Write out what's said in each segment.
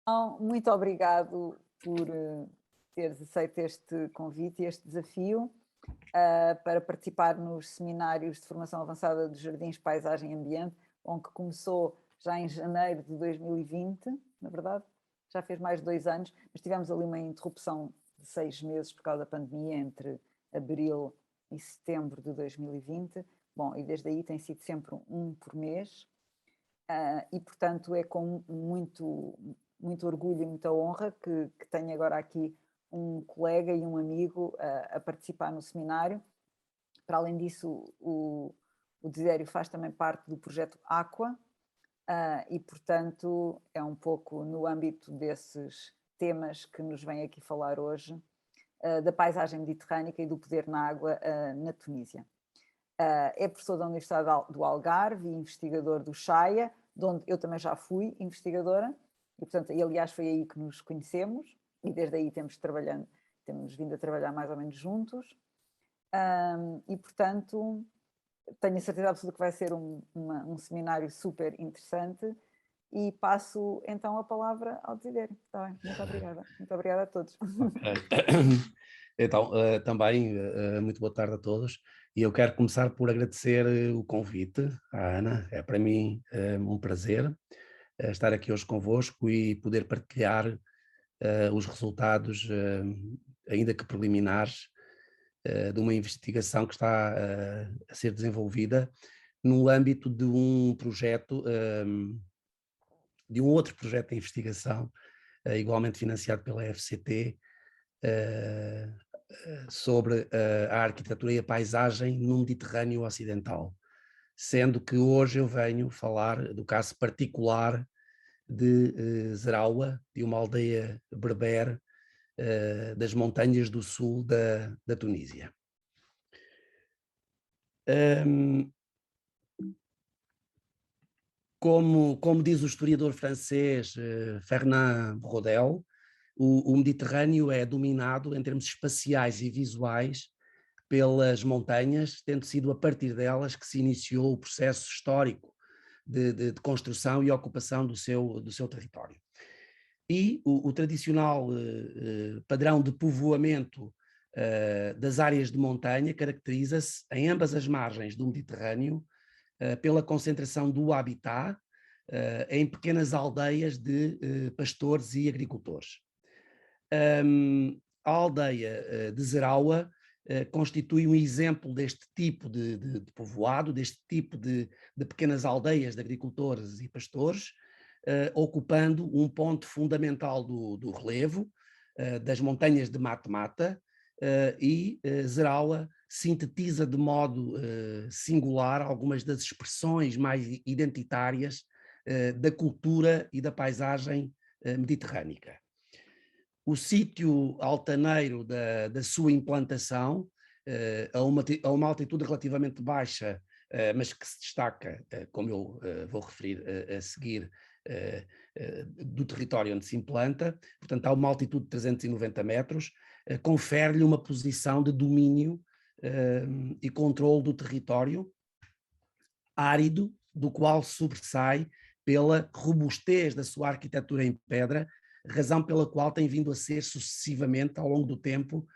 Então, muito obrigado por teres aceito este convite e este desafio para participar nos seminários de formação avançada de Jardins, Paisagem e Ambiente, onde começou já em janeiro de 2020, na verdade, já fez mais de 2 anos, mas tivemos ali uma interrupção de 6 meses por causa da pandemia, entre abril e setembro de 2020. Bom, e desde aí tem sido sempre um por mês, e portanto é com muito orgulho e muita honra que tenho agora aqui um colega e um amigo a participar no seminário. Para além disso, o Desidério faz também parte do projeto Aqua, e portanto é um pouco no âmbito desses temas que nos vem aqui falar hoje, da paisagem mediterrânica e do poder na água na Tunísia. É professor da Universidade do Algarve e investigador do Chaia, de onde eu também já fui investigadora, e portanto, aliás, foi aí que nos conhecemos, e desde aí temos vindo a trabalhar mais ou menos juntos, e portanto, tenho a certeza absoluta que vai ser um seminário super interessante, e passo então a palavra ao Desidério. Tá bem, muito obrigada a todos. Ok. Então, também, muito boa tarde a todos, e eu quero começar por agradecer o convite à Ana. É para mim um prazer estar aqui hoje convosco e poder partilhar os resultados, ainda que preliminares, de uma investigação que está a ser desenvolvida no âmbito de um projeto, de um outro projeto de investigação, igualmente financiado pela FCT, sobre a arquitetura e a paisagem no Mediterrâneo Ocidental, sendo que hoje eu venho falar do caso particular de Zeraoua, de uma aldeia berber das montanhas do sul da Tunísia. Como diz o historiador francês Fernand Braudel, o Mediterrâneo é dominado em termos espaciais e visuais pelas montanhas, tendo sido a partir delas que se iniciou o processo histórico de construção e ocupação do seu território. E o tradicional padrão de povoamento das áreas de montanha caracteriza-se em ambas as margens do Mediterrâneo pela concentração do habitat em pequenas aldeias de pastores e agricultores. A aldeia de Zeraoua constitui um exemplo deste tipo de povoado, deste tipo de pequenas aldeias de agricultores e pastores, ocupando um ponto fundamental do relevo das montanhas de Mata-Mata, e Zeraoua sintetiza de modo singular algumas das expressões mais identitárias da cultura e da paisagem mediterrânica. O sítio altaneiro da sua implantação, a uma altitude relativamente baixa, mas que se destaca, como eu vou referir a seguir, do território onde se implanta, portanto há uma altitude de 390 metros, confere-lhe uma posição de domínio e controle do território árido, do qual sobressai pela robustez da sua arquitetura em pedra, razão pela qual tem vindo a ser sucessivamente, ao longo do tempo,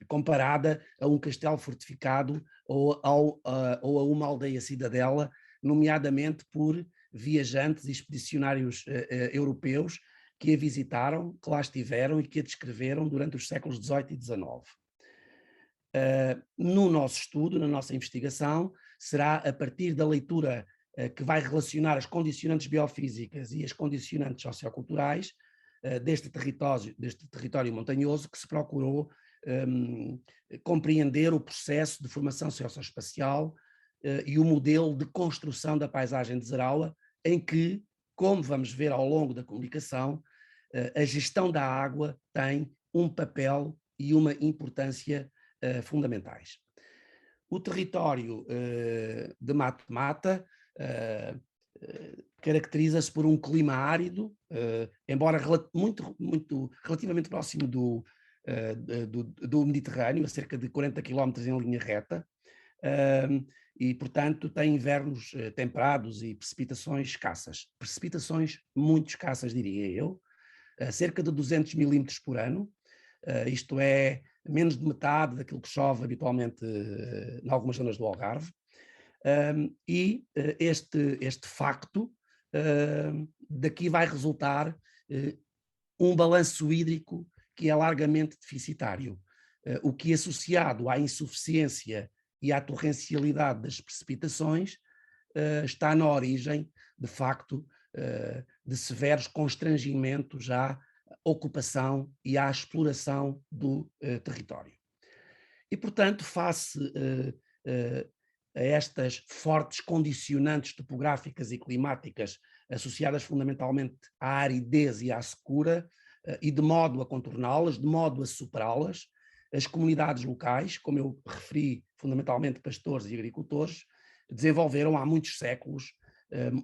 comparada a um castelo fortificado ou a uma aldeia cidadela, nomeadamente por viajantes e expedicionários europeus que a visitaram, que lá estiveram e que a descreveram durante os séculos XVIII e XIX. No nosso estudo, na nossa investigação, será a partir da leitura que vai relacionar as condicionantes biofísicas e as condicionantes socioculturais deste território montanhoso que se procurou compreender o processo de formação socioespacial e o modelo de construção da paisagem de Zeraoua, em que, como vamos ver ao longo da comunicação, a gestão da água tem um papel e uma importância fundamentais. O território de Mata-Mata caracteriza-se por um clima árido, embora relativamente próximo do Mediterrâneo, a cerca de 40 km em linha reta, e, portanto, tem invernos temperados e precipitações escassas. Precipitações muito escassas, diria eu, cerca de 200 milímetros por ano, isto é menos de metade daquilo que chove habitualmente em algumas zonas do Algarve, e este facto, daqui vai resultar um balanço hídrico que é largamente deficitário, o que associado à insuficiência e à torrencialidade das precipitações está na origem, de facto, de severos constrangimentos à ocupação e à exploração do território. E, portanto, face a estas fortes condicionantes topográficas e climáticas associadas fundamentalmente à aridez e à secura, e de modo a contorná-las, de modo a superá-las, as comunidades locais, como eu referi, fundamentalmente pastores e agricultores, desenvolveram há muitos séculos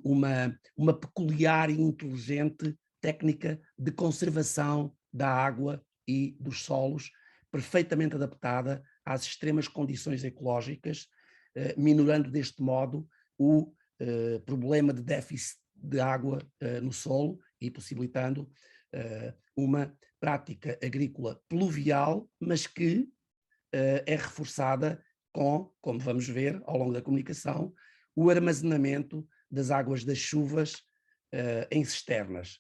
uma peculiar e inteligente técnica de conservação da água e dos solos, perfeitamente adaptada às extremas condições ecológicas, minorando deste modo o problema de déficit de água no solo e possibilitando uma prática agrícola pluvial, mas que é reforçada com, como vamos ver ao longo da comunicação, o armazenamento das águas das chuvas em cisternas.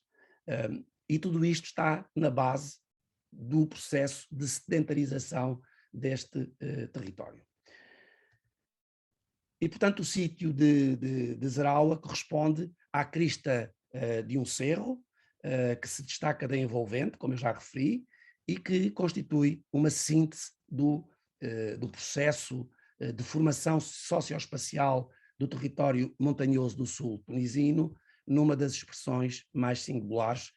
E tudo isto está na base do processo de sedentarização deste território. E, portanto, o sítio de Zaraua corresponde à crista de um cerro, que se destaca da envolvente, como eu já referi, e que constitui uma síntese do processo de formação socioespacial do território montanhoso do sul tunisino, numa das expressões mais singulares,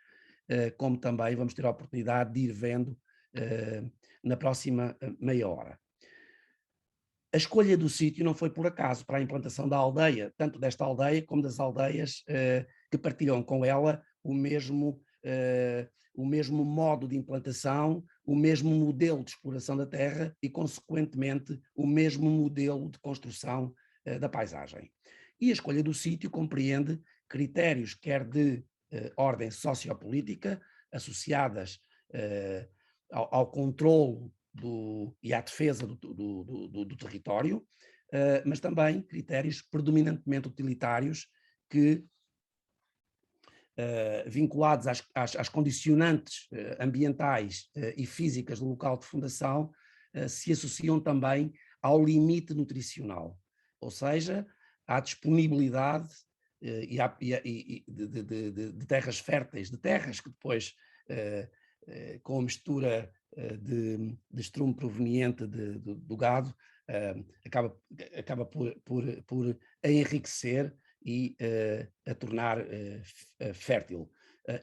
como também vamos ter a oportunidade de ir vendo na próxima meia hora. A escolha do sítio não foi por acaso para a implantação da aldeia, tanto desta aldeia como das aldeias que partilham com ela o mesmo modo de implantação, o mesmo modelo de exploração da terra e, consequentemente, o mesmo modelo de construção da paisagem. E a escolha do sítio compreende critérios quer de ordem sociopolítica, associadas ao controlo e à defesa do território, mas também critérios predominantemente utilitários que, vinculados às condicionantes ambientais e físicas do local de fundação, se associam também ao limite nutricional, ou seja, à disponibilidade de terras férteis, de terras que depois, com a mistura de estrume proveniente do gado, acaba por a enriquecer e a tornar fértil.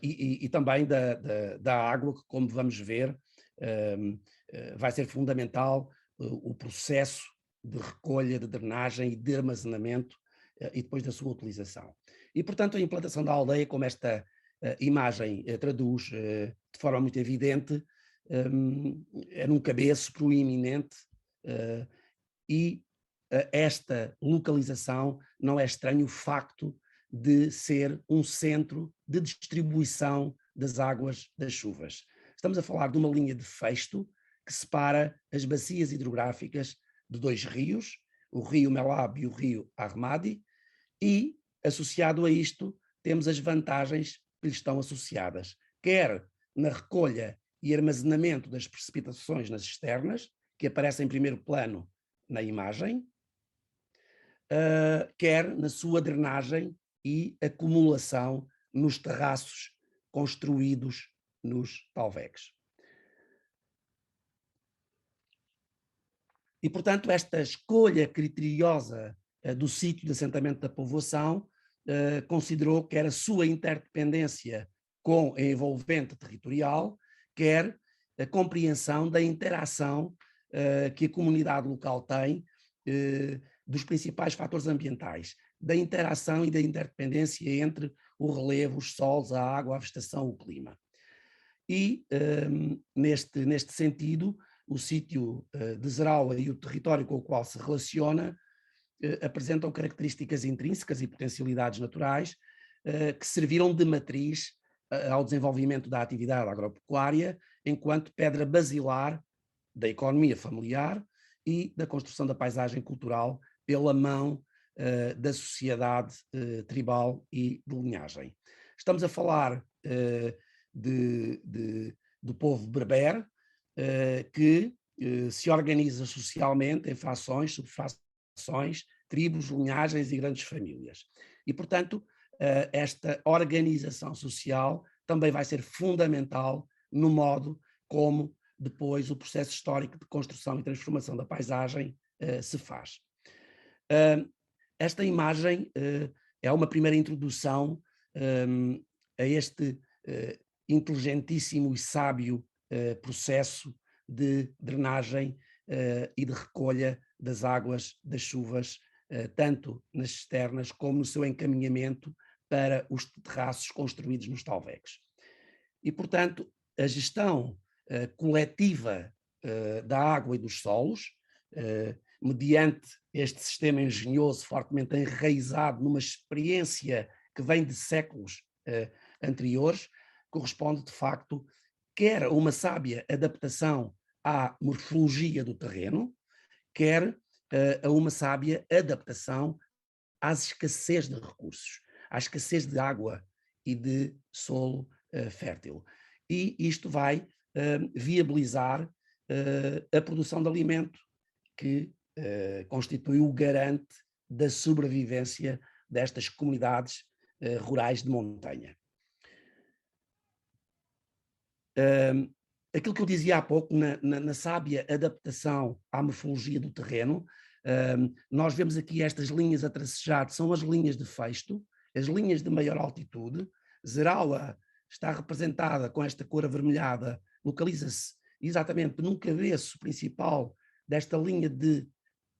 E também da água, que, como vamos ver, vai ser fundamental o processo de recolha, de drenagem e de armazenamento e depois da sua utilização. E, portanto, a implantação da aldeia, como esta imagem traduz de forma muito evidente, é num cabeço proeminente, e esta localização não é estranho o facto de ser um centro de distribuição das águas das chuvas. Estamos a falar de uma linha de festo que separa as bacias hidrográficas de dois rios, o rio Melab e o rio Ahmadi, e, associado a isto, temos as vantagens que lhe estão associadas, quer na recolha e armazenamento das precipitações nas cisternas, que aparecem em primeiro plano na imagem, quer na sua drenagem e acumulação nos terraços construídos nos talvegs. E, portanto, esta escolha criteriosa do sítio de assentamento da povoação considerou quer a sua interdependência com a envolvente territorial, quer a compreensão da interação que a comunidade local tem dos principais fatores ambientais, da interação e da interdependência entre o relevo, os solos, a água, a vegetação, o clima. E, neste sentido, o sítio de Zaraua e o território com o qual se relaciona apresentam características intrínsecas e potencialidades naturais que serviram de matriz ao desenvolvimento da atividade agropecuária enquanto pedra basilar da economia familiar e da construção da paisagem cultural pela mão da sociedade tribal e de linhagem. Estamos a falar do povo berber, que se organiza socialmente em fações, subfações, tribos, linhagens e grandes famílias. E, portanto, esta organização social também vai ser fundamental no modo como depois o processo histórico de construção e transformação da paisagem se faz. Esta imagem é uma primeira introdução a este inteligentíssimo e sábio processo de drenagem e de recolha das águas das chuvas, tanto nas cisternas como no seu encaminhamento para os terraços construídos nos talvegs. E, portanto, a gestão coletiva da água e dos solos, mediante este sistema engenhoso fortemente enraizado numa experiência que vem de séculos anteriores, corresponde de facto quer a uma sábia adaptação à morfologia do terreno, quer a uma sábia adaptação às escassez de recursos, à escassez de água e de solo fértil. E isto vai viabilizar a produção de alimento, que constitui o garante da sobrevivência destas comunidades rurais de montanha. Aquilo que eu dizia há pouco, na sábia adaptação à morfologia do terreno, nós vemos aqui estas linhas a tracejar, são as linhas de festo, as linhas de maior altitude. Zeraua está representada com esta cor avermelhada, localiza-se exatamente num cabeço principal desta linha de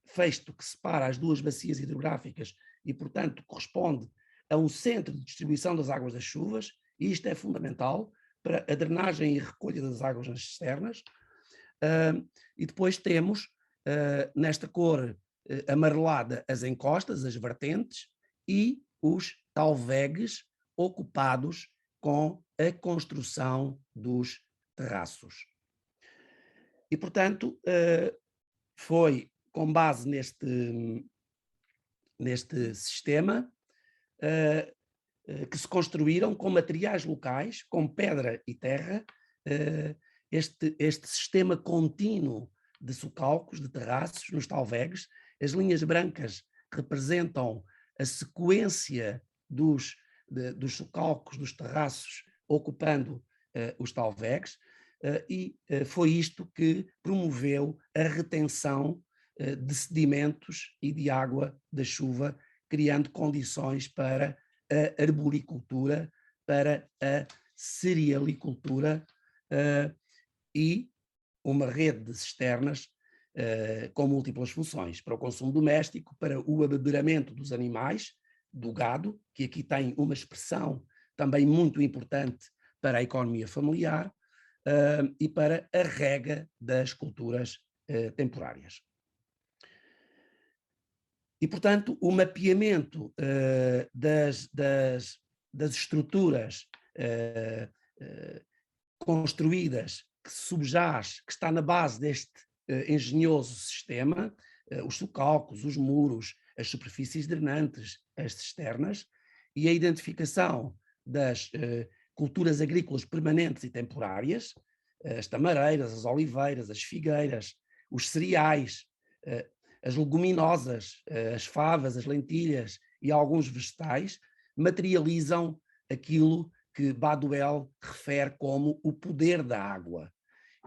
festo que separa as duas bacias hidrográficas e, portanto, corresponde a um centro de distribuição das águas das chuvas, e isto é fundamental para a drenagem e recolha das águas nas cisternas. E depois temos, nesta cor amarelada, as encostas, as vertentes e os talvegs ocupados com a construção dos terraços. E, portanto, foi com base neste sistema que se construíram com materiais locais, com pedra e terra, este sistema contínuo de socalcos, de terraços nos talvegs. As linhas brancas representam a sequência dos socalcos, dos terraços, ocupando os talvegs, e foi isto que promoveu a retenção de sedimentos e de água da chuva, criando condições para a arboricultura, para a cerealicultura e uma rede de cisternas com múltiplas funções, para o consumo doméstico, para o abeberamento dos animais, do gado, que aqui tem uma expressão também muito importante para a economia familiar, e para a rega das culturas temporárias. E, portanto, o mapeamento das estruturas construídas, que subjaz, que está na base deste engenhoso sistema, os socalcos, os muros, as superfícies drenantes, as cisternas, e a identificação das culturas agrícolas permanentes e temporárias, as tamareiras, as oliveiras, as figueiras, os cereais, as leguminosas, as favas, as lentilhas e alguns vegetais, materializam aquilo que Baduel refere como o poder da água.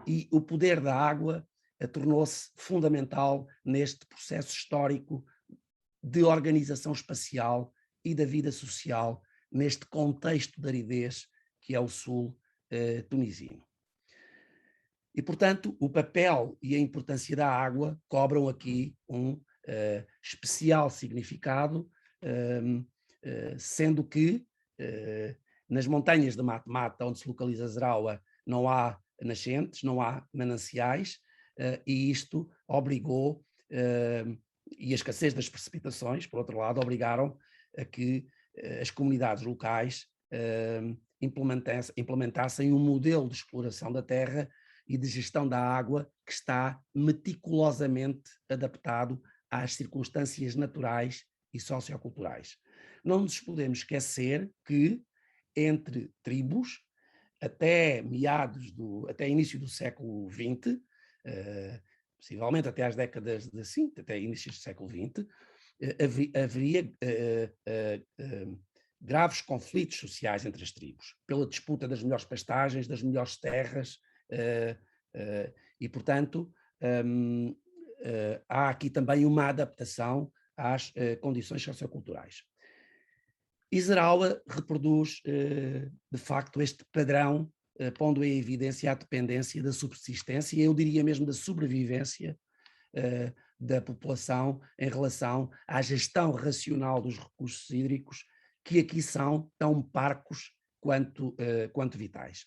E o poder da água tornou-se fundamental neste processo histórico de organização espacial e da vida social, neste contexto de aridez que é o sul tunisino. E, portanto, o papel e a importância da água cobram aqui um especial significado, sendo que nas montanhas de Mata-Mata, onde se localiza Zeraua, não há nascentes, não há mananciais, e isto obrigou e a escassez das precipitações, por outro lado, obrigaram a que as comunidades locais implementassem um modelo de exploração da terra e de gestão da água que está meticulosamente adaptado às circunstâncias naturais e socioculturais. Não nos podemos esquecer que entre tribos, até início do século XX, possivelmente até às décadas até inícios do século XX, haveria graves conflitos sociais entre as tribos, pela disputa das melhores pastagens, das melhores terras, e, portanto, há aqui também uma adaptação às condições socioculturais. Izerawa reproduz, de facto, este padrão, pondo em evidência a dependência da subsistência, eu diria mesmo da sobrevivência da população em relação à gestão racional dos recursos hídricos, que aqui são tão parcos quanto vitais.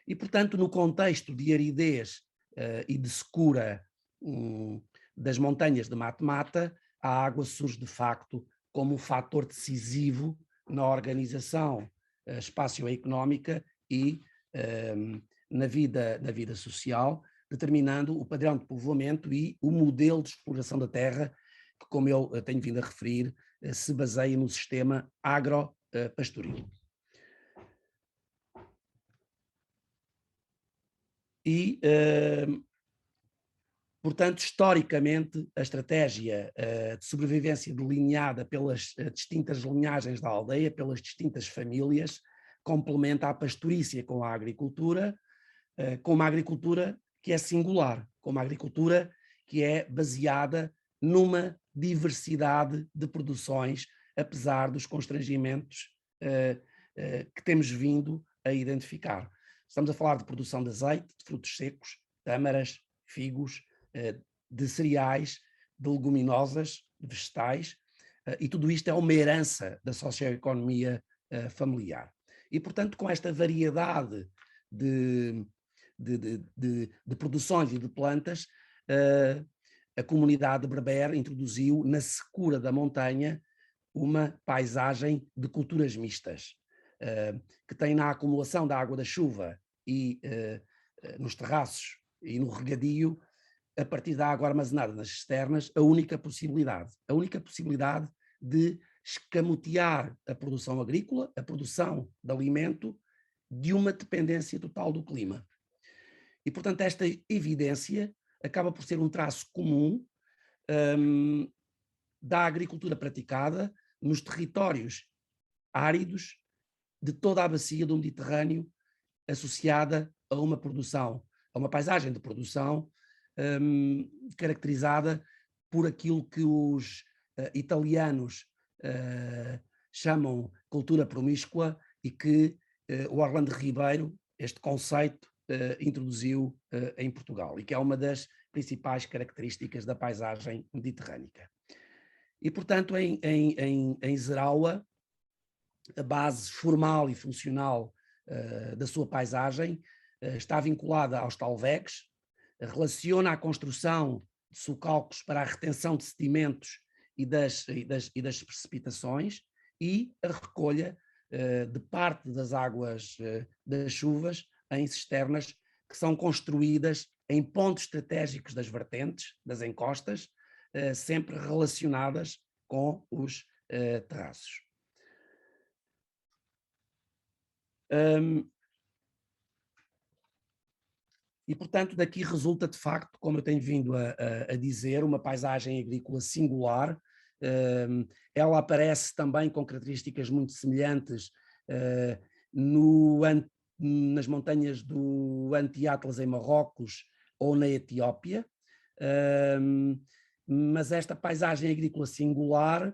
E, portanto, no contexto de aridez e de secura das montanhas de mata-mata, a água surge, de facto, como um fator decisivo na organização espacioeconómica e na vida social, determinando o padrão de povoamento e o modelo de exploração da terra, que, como eu tenho vindo a referir, se baseia no sistema agropastoril. E, portanto, historicamente, a estratégia de sobrevivência delineada pelas distintas linhagens da aldeia, pelas distintas famílias, complementa a pastorícia com a agricultura, com uma agricultura que é singular, com uma agricultura que é baseada numa diversidade de produções, apesar dos constrangimentos que temos vindo a identificar. Estamos a falar de produção de azeite, de frutos secos, tâmaras, figos, de cereais, de leguminosas, de vegetais, e tudo isto é uma herança da socioeconomia familiar. E, portanto, com esta variedade de produções e de plantas, a comunidade berber introduziu na secura da montanha uma paisagem de culturas mistas, que tem na acumulação da água da chuva e nos terraços e no regadio, a partir da água armazenada nas cisternas, a única possibilidade de escamotear a produção agrícola, a produção de alimento, de uma dependência total do clima. E, portanto, esta evidência acaba por ser um traço comum da agricultura praticada nos territórios áridos de toda a bacia do Mediterrâneo, associada a uma produção, a uma paisagem de produção caracterizada por aquilo que os italianos chamam cultura promíscua e que o Orlando Ribeiro, este conceito, introduziu em Portugal, e que é uma das principais características da paisagem mediterrânica. E, portanto, em Izerawa, a base formal e funcional da sua paisagem está vinculada aos talvegs, relaciona a construção de sulcalcos para a retenção de sedimentos e das precipitações e a recolha de parte das águas das chuvas em cisternas que são construídas em pontos estratégicos das vertentes, das encostas, sempre relacionadas com os terraços. E, portanto, daqui resulta, de facto, como eu tenho vindo a dizer, uma paisagem agrícola singular. Ela aparece também com características muito semelhantes nas montanhas do Anti-Atlas em Marrocos ou na Etiópia, mas esta paisagem agrícola singular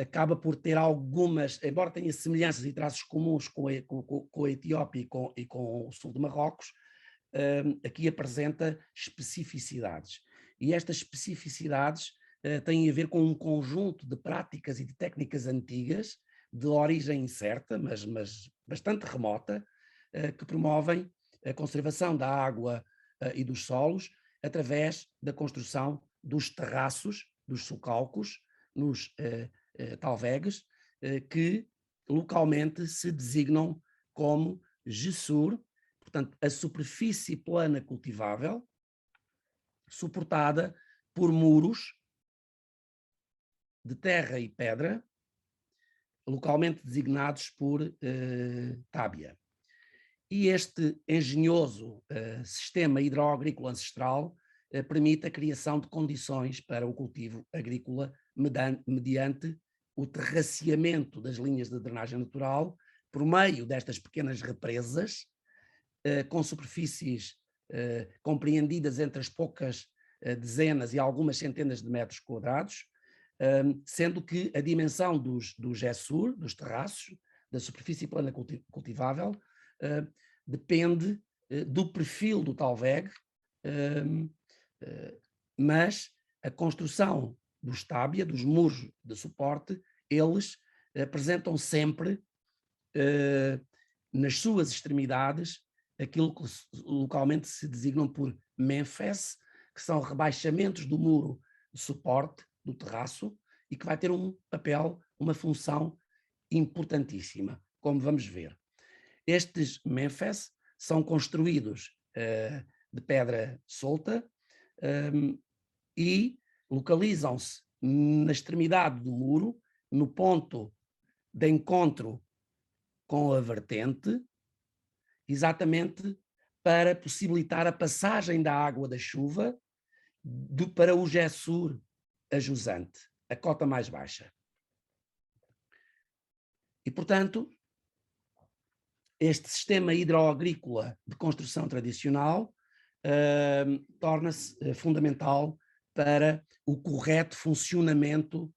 acaba por ter algumas, embora tenha semelhanças e traços comuns com a Etiópia e com o sul de Marrocos, aqui apresenta especificidades. E estas especificidades têm a ver com um conjunto de práticas e de técnicas antigas, de origem incerta, mas bastante remota, que promovem a conservação da água e dos solos através da construção dos terraços, dos socalcos, nos talvegues, que localmente se designam como gessur, portanto, a superfície plana cultivável, suportada por muros de terra e pedra, localmente designados por tábia. E este engenhoso sistema hidroagrícola ancestral permite a criação de condições para o cultivo agrícola mediante o terraceamento das linhas de drenagem natural por meio destas pequenas represas, com superfícies compreendidas entre as poucas dezenas e algumas centenas de metros quadrados, sendo que a dimensão dos gessur, dos terraços, da superfície plana cultivável, depende do perfil do talveg, mas a construção dos tábia, dos muros de suporte, eles apresentam sempre nas suas extremidades aquilo que localmente se designam por menfes, que são rebaixamentos do muro de suporte do terraço e que vai ter um papel, uma função importantíssima, como vamos ver. Estes menfes são construídos de pedra solta e localizam-se na extremidade do muro, no ponto de encontro com a vertente, exatamente para possibilitar a passagem da água da chuva para o gessur a jusante, a cota mais baixa. E, portanto, este sistema hidroagrícola de construção tradicional torna-se fundamental para o correto funcionamento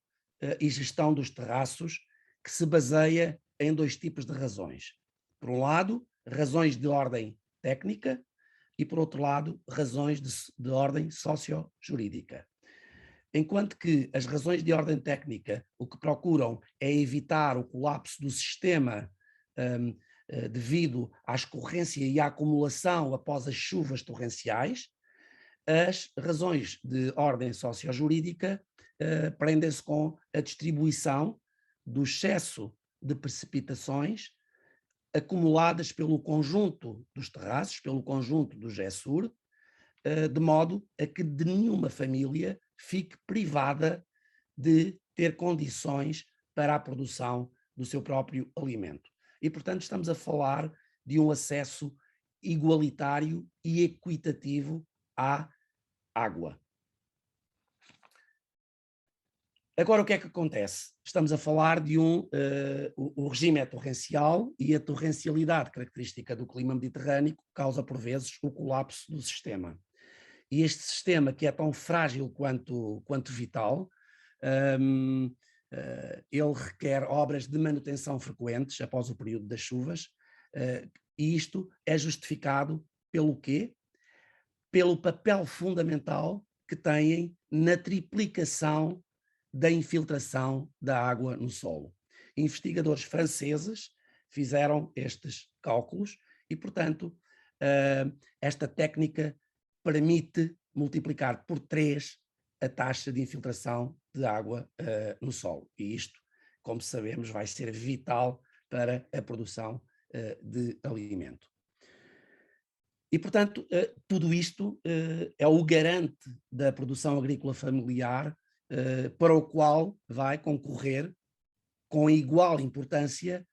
e gestão dos terraços, que se baseia em dois tipos de razões. Por um lado, razões de ordem técnica e, por outro lado, razões de ordem socio-jurídica. Enquanto que as razões de ordem técnica o que procuram é evitar o colapso do sistema devido à escorrência e à acumulação após as chuvas torrenciais, as razões de ordem socio-jurídica prendem-se com a distribuição do excesso de precipitações acumuladas pelo conjunto dos terraços, pelo conjunto do gessur, de modo a que de nenhuma família fique privada de ter condições para a produção do seu próprio alimento. E, portanto, estamos a falar de um acesso igualitário e equitativo à água. Agora, o que é que acontece? Estamos a falar de o regime é torrencial e a torrencialidade característica do clima mediterrâneo causa, por vezes, o colapso do sistema. E este sistema, que é tão frágil quanto vital, ele requer obras de manutenção frequentes após o período das chuvas, e isto é justificado pelo quê? Pelo papel fundamental que têm na triplicação da infiltração da água no solo. Investigadores franceses fizeram estes cálculos e, portanto, esta técnica permite multiplicar por 3 a taxa de infiltração de água no solo. E isto, como sabemos, vai ser vital para a produção de alimento. E, portanto, tudo isto é o garante da produção agrícola familiar, para o qual vai concorrer com igual importância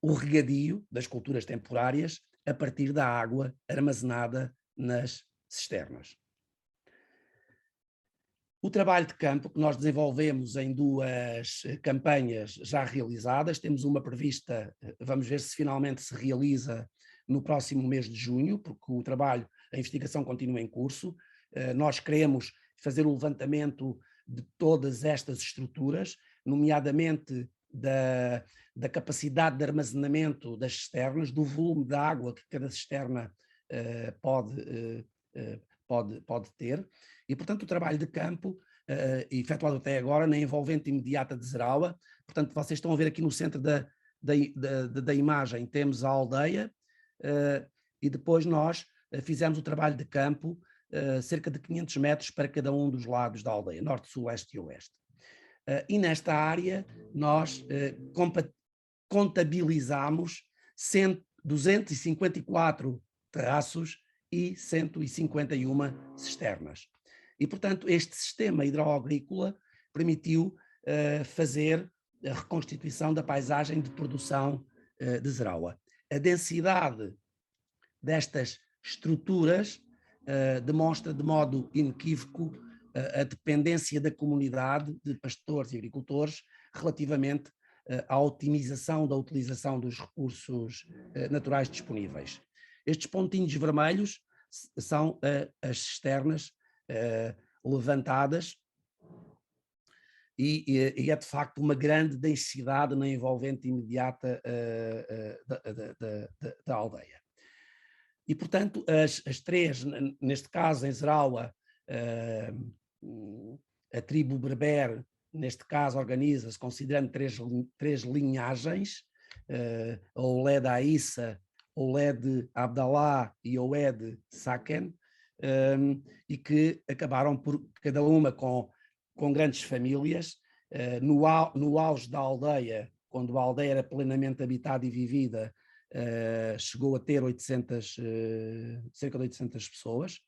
o regadio das culturas temporárias a partir da água armazenada nas cisternas. O trabalho de campo que nós desenvolvemos em 2 campanhas já realizadas, temos uma prevista, vamos ver se finalmente se realiza no próximo mês de junho, porque o trabalho, a investigação continua em curso. Nós queremos fazer o levantamento de todas estas estruturas, nomeadamente da capacidade de armazenamento das cisternas, do volume de água que cada cisterna pode ter, e, portanto, o trabalho de campo, efetuado até agora, na envolvente imediata de Zeraua. Portanto, vocês estão a ver aqui no centro da imagem, temos a aldeia, e depois nós fizemos o trabalho de campo cerca de 500 metros para cada um dos lados da aldeia, norte, sul, leste e oeste. E nesta área nós contabilizamos 254 terraços e 151 cisternas. E, portanto, este sistema hidroagrícola permitiu fazer a reconstituição da paisagem de produção de Zeraua. A densidade destas estruturas demonstra de modo inequívoco a dependência da comunidade de pastores e agricultores relativamente à otimização da utilização dos recursos naturais disponíveis. Estes pontinhos vermelhos são as cisternas levantadas e é de facto uma grande densidade na envolvente imediata da aldeia. E, portanto, as três, neste caso em Zeraua, a tribo berber, neste caso, organiza-se considerando três linhagens, a Olé da Aissa, Olé de Abdalá e Olé de Saken, e que acabaram por, cada uma com grandes famílias. No auge da aldeia, quando a aldeia era plenamente habitada e vivida, chegou a ter cerca de 800 pessoas.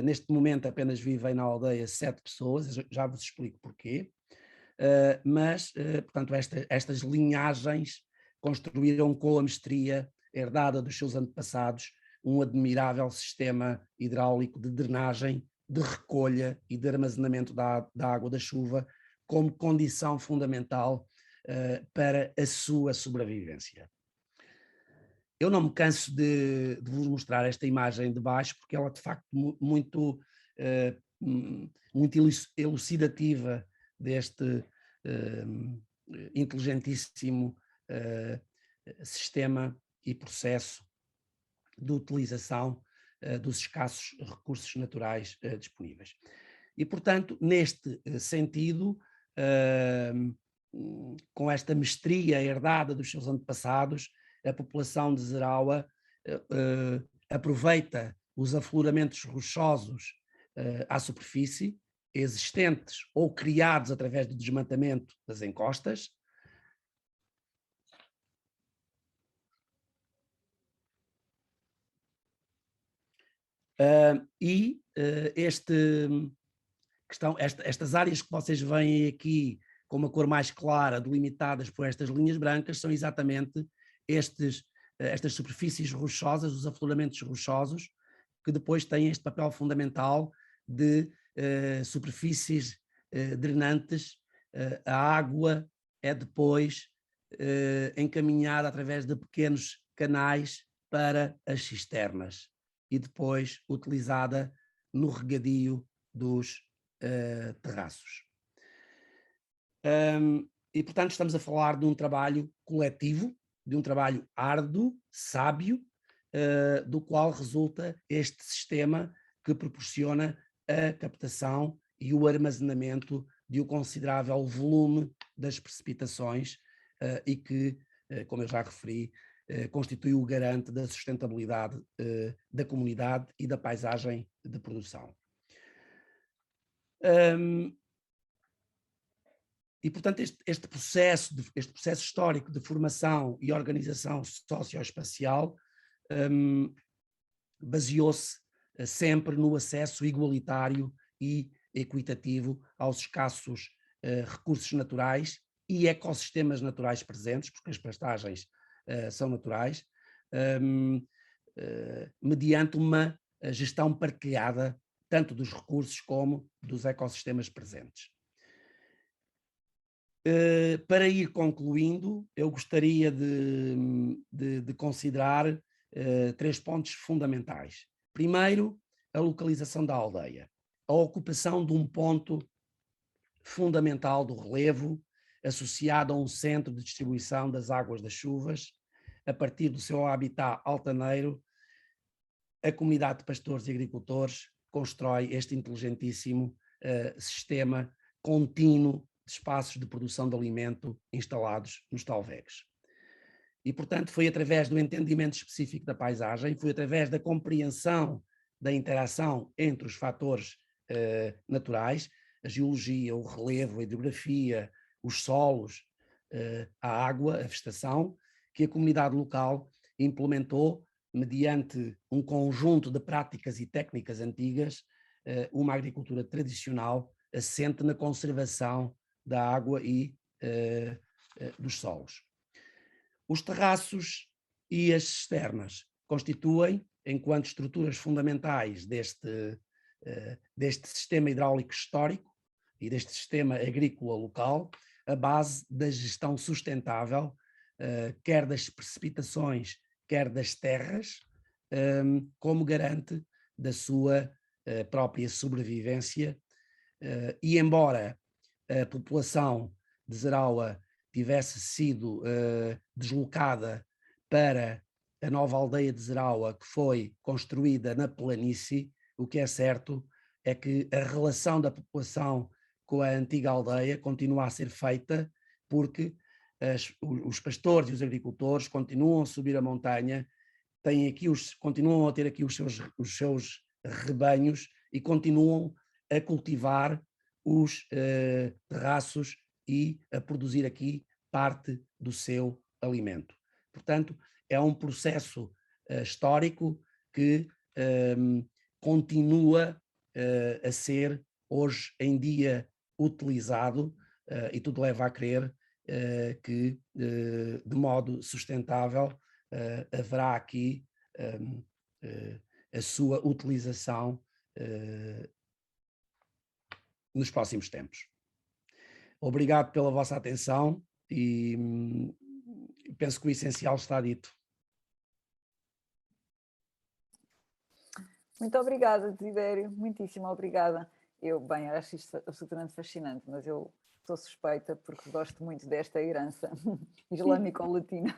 Neste momento apenas vivem na aldeia 7 pessoas, já vos explico porquê. Mas, portanto, estas linhagens construíram com a mestria herdada dos seus antepassados um admirável sistema hidráulico de drenagem, de recolha e de armazenamento da água da chuva como condição fundamental para a sua sobrevivência. Eu não me canso de vos mostrar esta imagem de baixo, porque ela é de facto muito elucidativa deste inteligentíssimo sistema e processo de utilização dos escassos recursos naturais disponíveis. E, portanto, neste sentido, com esta mestria herdada dos seus antepassados, a população de Zeraua aproveita os afloramentos rochosos à superfície, existentes ou criados através do desmatamento das encostas, estas áreas que vocês veem aqui com uma cor mais clara, delimitadas por estas linhas brancas, são exatamente estas superfícies rochosas, os afloramentos rochosos, que depois têm este papel fundamental de superfícies drenantes. A água é depois encaminhada através de pequenos canais para as cisternas e depois utilizada no regadio dos terraços. E, portanto, estamos a falar de um trabalho coletivo, de um trabalho árduo, sábio, do qual resulta este sistema que proporciona a captação e o armazenamento de um considerável volume das precipitações e que, como eu já referi, constitui o garante da sustentabilidade da comunidade e da paisagem de produção. E, portanto, este processo histórico de formação e organização socioespacial baseou-se sempre no acesso igualitário e equitativo aos escassos recursos naturais e ecossistemas naturais presentes, porque as pastagens são naturais, mediante uma gestão partilhada tanto dos recursos como dos ecossistemas presentes. Para ir concluindo, eu gostaria de considerar 3 pontos fundamentais. Primeiro, a localização da aldeia, a ocupação de um ponto fundamental do relevo, associado a um centro de distribuição das águas das chuvas, a partir do seu habitat altaneiro, a comunidade de pastores e agricultores constrói este inteligentíssimo sistema contínuo de espaços de produção de alimento instalados nos talvegs. E, portanto, foi através do entendimento específico da paisagem, foi através da compreensão da interação entre os fatores naturais, a geologia, o relevo, a hidrografia, os solos, a água, a vegetação, que a comunidade local implementou mediante um conjunto de práticas e técnicas antigas, uma agricultura tradicional assente na conservação da água e dos solos. Os terraços e as cisternas constituem, enquanto estruturas fundamentais deste sistema hidráulico histórico e deste sistema agrícola local, a base da gestão sustentável, quer das precipitações, quer das terras, como garante da sua própria sobrevivência. E embora a população de Zaraua tivesse sido deslocada para a nova aldeia de Zaraua, que foi construída na planície, o que é certo é que a relação da população com a antiga aldeia continua a ser feita, porque os pastores e os agricultores continuam a subir a montanha, continuam a ter aqui os seus rebanhos e continuam a cultivar os terraços e a produzir aqui parte do seu alimento. Portanto, é um processo histórico que continua a ser hoje em dia utilizado e tudo leva a crer que de modo sustentável haverá aqui a sua utilização nos próximos tempos. Obrigado pela vossa atenção e penso que o essencial está dito. Muito obrigada, Desidério, muitíssimo obrigada. Eu, bem, acho isto absolutamente fascinante, mas eu sou suspeita porque gosto muito desta herança islâmico-latina.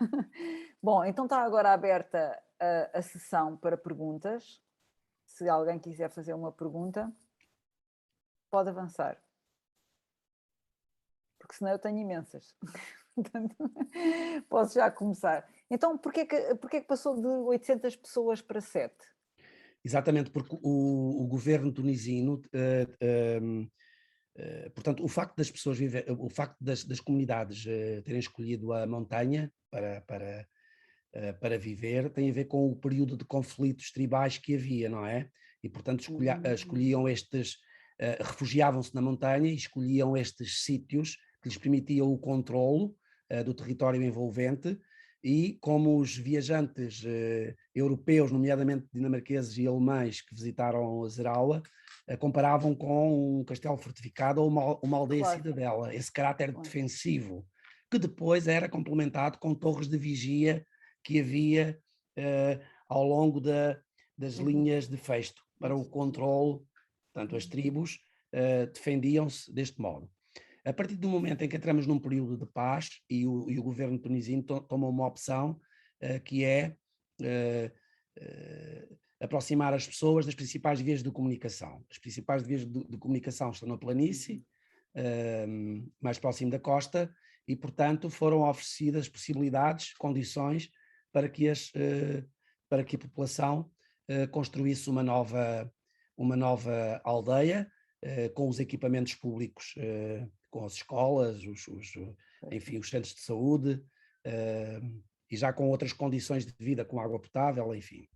Bom, então está agora aberta a sessão para perguntas. Se alguém quiser fazer uma pergunta, pode avançar. Porque senão eu tenho imensas. Portanto, posso já começar. Então, porquê que passou de 800 pessoas para 7? Exatamente, porque o governo tunisino, portanto, o facto das pessoas o facto das comunidades terem escolhido a montanha para viver tem a ver com o período de conflitos tribais que havia, não é? E, portanto, escolhiam refugiavam-se na montanha e escolhiam estes sítios que lhes permitiam o controlo do território envolvente. E como os viajantes europeus, nomeadamente dinamarqueses e alemães que visitaram Zaraua, comparavam com um castelo fortificado ou uma aldeia cidadela, esse caráter defensivo, que depois era complementado com torres de vigia que havia ao longo das linhas de festo para o controle. Portanto, as tribos defendiam-se deste modo. A partir do momento em que entramos num período de paz e o governo tunisino toma uma opção que é aproximar as pessoas das principais vias de comunicação. As principais vias de comunicação estão na planície, mais próximo da costa, e, portanto, foram oferecidas possibilidades, condições para que a população construísse uma nova aldeia com os equipamentos públicos, com as escolas, enfim, os centros de saúde, e já com outras condições de vida, com água potável, enfim.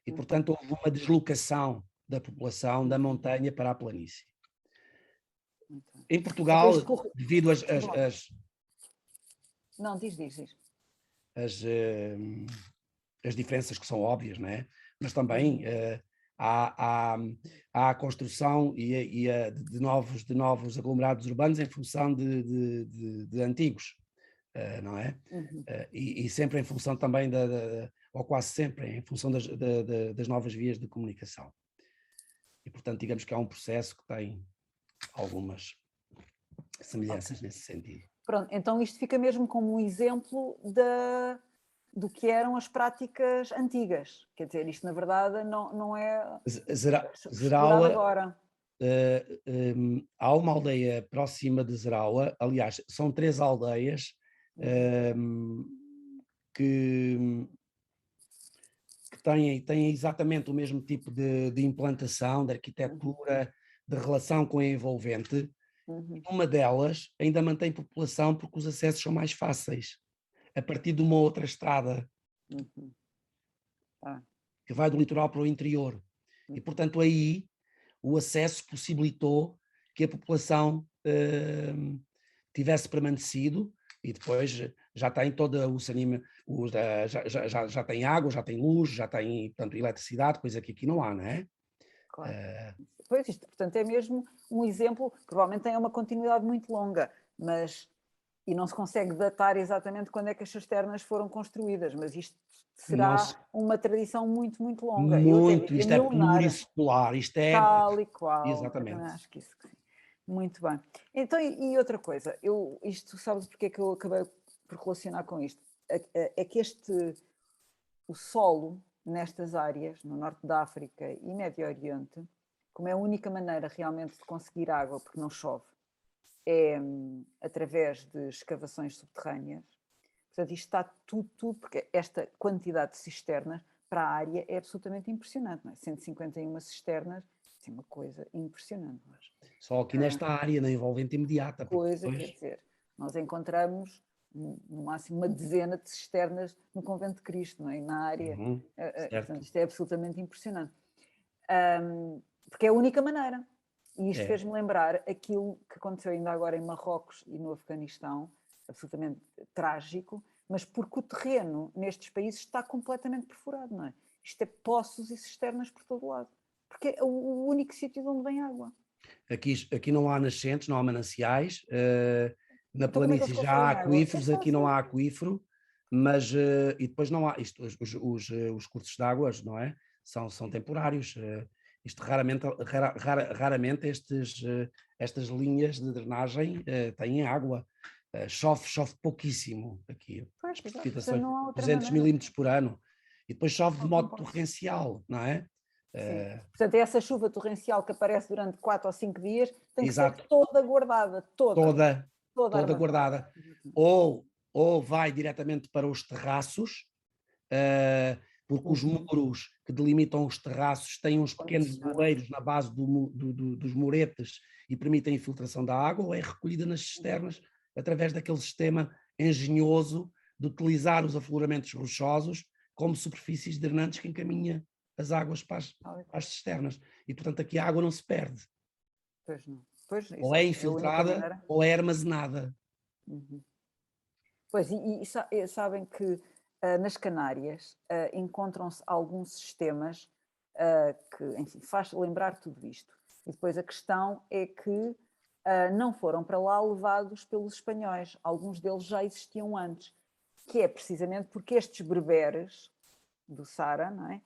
E, portanto, houve uma deslocação da população da montanha para a planície. Em Portugal, devido às... Não, diz. As diferenças que são óbvias, não é? Mas também há a construção de novos aglomerados urbanos em função de antigos, não é? E sempre em função também ou quase sempre em função das novas vias de comunicação. E, portanto, digamos que é um processo que tem algumas semelhanças nesse sentido. Pronto, então isto fica mesmo como um exemplo do que eram as práticas antigas. Quer dizer, isto na verdade não é Zaraua, agora. Há uma aldeia próxima de Zaraua, aliás, são 3 aldeias que têm exatamente o mesmo tipo de implantação, de arquitetura, de relação com a envolvente. Uma delas ainda mantém população porque os acessos são mais fáceis, a partir de uma outra estrada que vai do litoral para o interior. E, portanto, aí o acesso possibilitou que a população tivesse permanecido e depois já tem toda o saneamento, já tem água, já tem luz, já tem, portanto, eletricidade, coisa que aqui não há, não é? Claro. Pois isto, portanto, é mesmo um exemplo, provavelmente tem uma continuidade muito longa, mas e não se consegue datar exatamente quando é que as cisternas foram construídas, mas isto será uma tradição muito, muito longa. Muito, Eu isto é milenar, plurissecular, isto é... tal e qual. Exatamente. Acho que isso que sim. Muito bem. Então, e outra coisa, isto sabes porque é que eu acabei por relacionar com isto? É que o solo nestas áreas, no norte da África e Médio Oriente, como é a única maneira realmente de conseguir água, porque não chove, é através de escavações subterrâneas. Portanto, isto está tudo, porque esta quantidade de cisternas para a área é absolutamente impressionante, não é? 151 cisternas, é uma coisa impressionante. Só aqui nesta área, na envolvente imediata. Coisa, quer dizer, nós encontramos no máximo uma dezena de cisternas no Convento de Cristo, não é? Na área. Portanto, isto é absolutamente impressionante. Porque é a única maneira. E isto fez-me lembrar aquilo que aconteceu ainda agora em Marrocos e no Afeganistão, absolutamente trágico, mas porque o terreno nestes países está completamente perfurado, não é? Isto é poços e cisternas por todo lado. Porque é o único sítio de onde vem água. Aqui não há nascentes, não há mananciais. Na então, planície já há aquíferos, aqui não há aquífero, mas e depois não há isto, os cursos de águas, não é? São temporários. Isto raramente estas linhas de drenagem têm água. Chove pouquíssimo aqui. Pois, Precipitações, não há outra 200 maneira. milímetros por ano. E depois chove de modo torrencial, não é? Sim. Portanto, essa chuva torrencial que aparece durante 4 ou 5 dias tem que Exato. ser toda guardada, toda guardada. Ou vai diretamente para os terraços, porque os muros que delimitam os terraços têm uns pequenos bueiros na base dos muretes e permitem a infiltração da água, ou é recolhida nas cisternas através daquele sistema engenhoso de utilizar os afloramentos rochosos como superfícies drenantes que encaminha as águas para as cisternas. E, portanto, aqui a água não se perde. Pois não. Pois, ou é infiltrada ou é armazenada. Pois, e sabem que nas Canárias encontram-se alguns sistemas que, enfim, faz lembrar tudo isto. E depois a questão é que não foram para lá levados pelos espanhóis. Alguns deles já existiam antes, que é precisamente porque estes berberes do Sara, não é?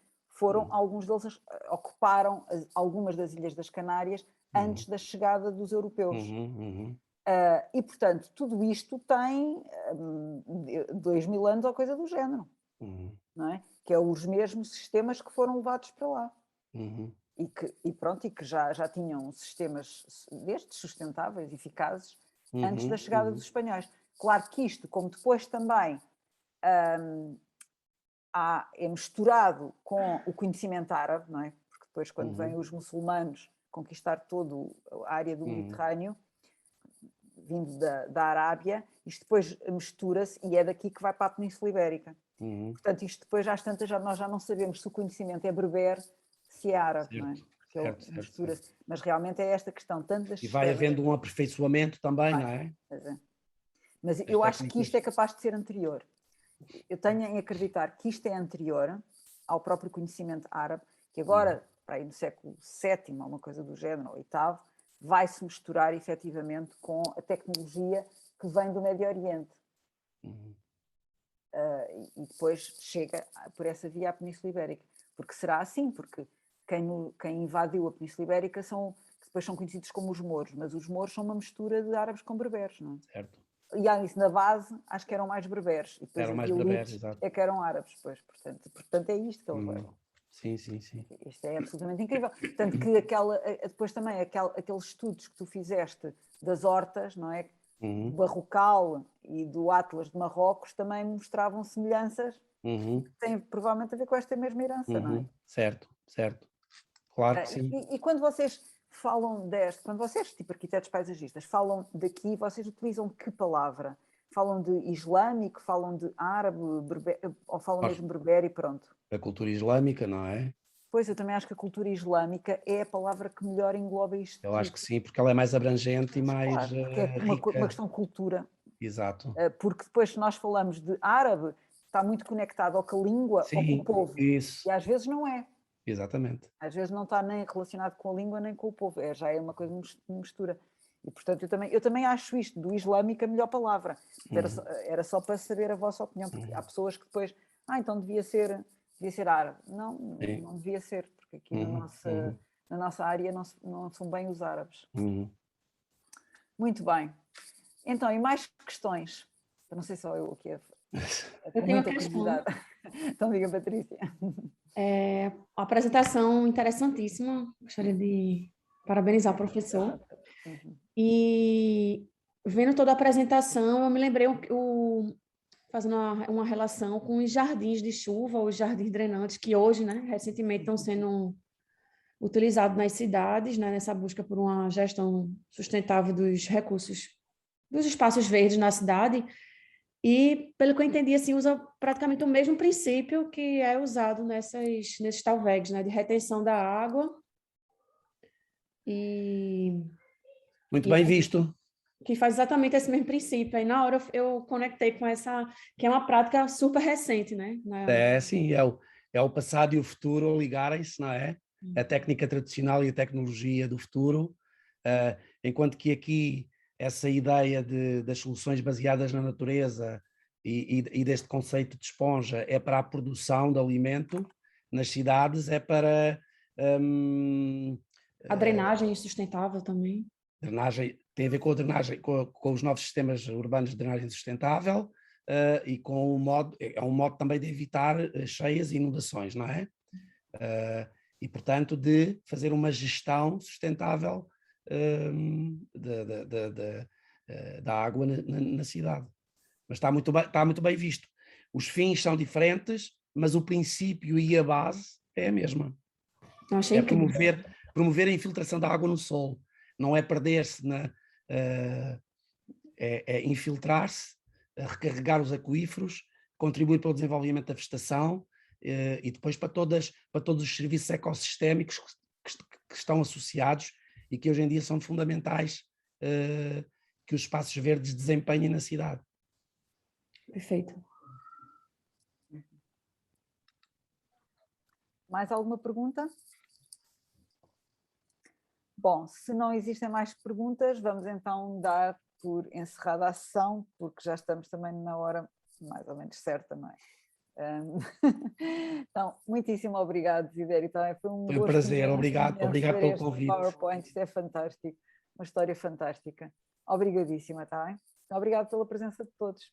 Alguns deles ocuparam algumas das ilhas das Canárias antes da chegada dos europeus. E, portanto, tudo isto tem 2000 anos ou coisa do género, não é? Que é os mesmos sistemas que foram levados para lá. E que já tinham sistemas destes sustentáveis, eficazes, antes da chegada dos espanhóis. Claro que isto, como depois também é misturado com o conhecimento árabe, não é? Porque depois, quando vêm os muçulmanos conquistar toda a área do Mediterrâneo, vindo da Arábia, isto depois mistura-se e é daqui que vai para a Península Ibérica. Portanto, isto depois, às tantas, nós já não sabemos se o conhecimento é berber, se é árabe, não é? Porque ele mistura-se. Mas realmente é esta questão, tanto das e vai havendo um aperfeiçoamento também, não é? Mas eu acho que isto é capaz de ser anterior. Eu tenho em acreditar que isto é anterior ao próprio conhecimento árabe, que agora, para aí no século VII, uma coisa do género, ou VIII, vai-se misturar efetivamente com a tecnologia que vem do Médio Oriente. E depois chega por essa via à Península Ibérica. Porque será assim, porque quem invadiu a Península Ibérica depois são conhecidos como os mouros, mas os mouros são uma mistura de árabes com berberes, não é? Certo. E isso, na base, acho que eram mais berberes. E depois eram mais berberes, exato. É que eram árabes, pois. Portanto é isto que eles levam. Sim. Isto é absolutamente incrível. Tanto que depois também aqueles estudos que tu fizeste das hortas, não é? Do Barrocal e do Atlas de Marrocos também mostravam semelhanças tem provavelmente a ver com esta mesma herança, não é? Certo, certo. Claro que sim. E quando vocês falam quando vocês, tipo arquitetos paisagistas, falam daqui, vocês utilizam que palavra? Falam de islâmico, falam de árabe, ou falam mesmo berbere e pronto? A cultura islâmica, não é? Pois, eu também acho que a cultura islâmica é a palavra que melhor engloba isto Eu tudo. acho que sim, porque ela é mais abrangente e mais Claro, porque é rica. uma questão de cultura. Exato. Porque depois, se nós falamos de árabe, está muito conectado ou com a língua ou com o povo. Isso. E às vezes não é. Exatamente. Às vezes não está nem relacionado com a língua nem com o povo. Já é uma coisa de mistura. E, portanto, eu também acho isto do islâmico a melhor palavra. Era só para saber a vossa opinião, porque há pessoas que depois, então devia ser árabe. Não, não devia ser, porque aqui na nossa área não são bem os árabes. Muito bem. Então, e mais questões? Eu não sei só eu o que é. Eu tenho uma questão. Então, diga, Patrícia. Uma apresentação interessantíssima. Gostaria de parabenizar o professor. E vendo toda a apresentação, eu me lembrei fazendo uma relação com os jardins de chuva, os jardins drenantes, que hoje, né, recentemente estão sendo utilizados nas cidades, né, nessa busca por uma gestão sustentável dos recursos, dos espaços verdes na cidade. E, pelo que eu entendi, assim, usa praticamente o mesmo princípio que é usado nesses talvegs, né, de retenção da água. Muito bem visto. Que faz exatamente esse mesmo princípio. Aí, na hora, eu conectei com essa, que é uma prática super recente, né? Sim, é o passado e o futuro ligarem-se, não é? A técnica tradicional e a tecnologia do futuro, enquanto que aqui essa ideia das soluções baseadas na natureza e deste conceito de esponja é para a produção de alimento, nas cidades é para... a drenagem sustentável também. Drenagem, tem a ver com a drenagem, com os novos sistemas urbanos de drenagem sustentável e com é um modo também de evitar cheias e inundações, não é? E, portanto, de fazer uma gestão sustentável da água na cidade. Mas está muito bem visto. Os fins são diferentes, mas o princípio e a base é a mesma. É promover a infiltração da água no solo. Não é perder-se, é infiltrar-se, recarregar os aquíferos, contribuir para o desenvolvimento da vegetação e depois para todos os serviços ecossistémicos que estão associados e que hoje em dia são fundamentais que os espaços verdes desempenhem na cidade. Perfeito. Mais alguma pergunta? Bom, se não existem mais perguntas, vamos então dar por encerrada a sessão, porque já estamos também na hora mais ou menos certa, não é? Então, muitíssimo obrigado, Desidério. Também foi um prazer, obrigado pelo convite. PowerPoint, isto é fantástico, uma história fantástica. Obrigadíssima, está bem? Obrigado pela presença de todos.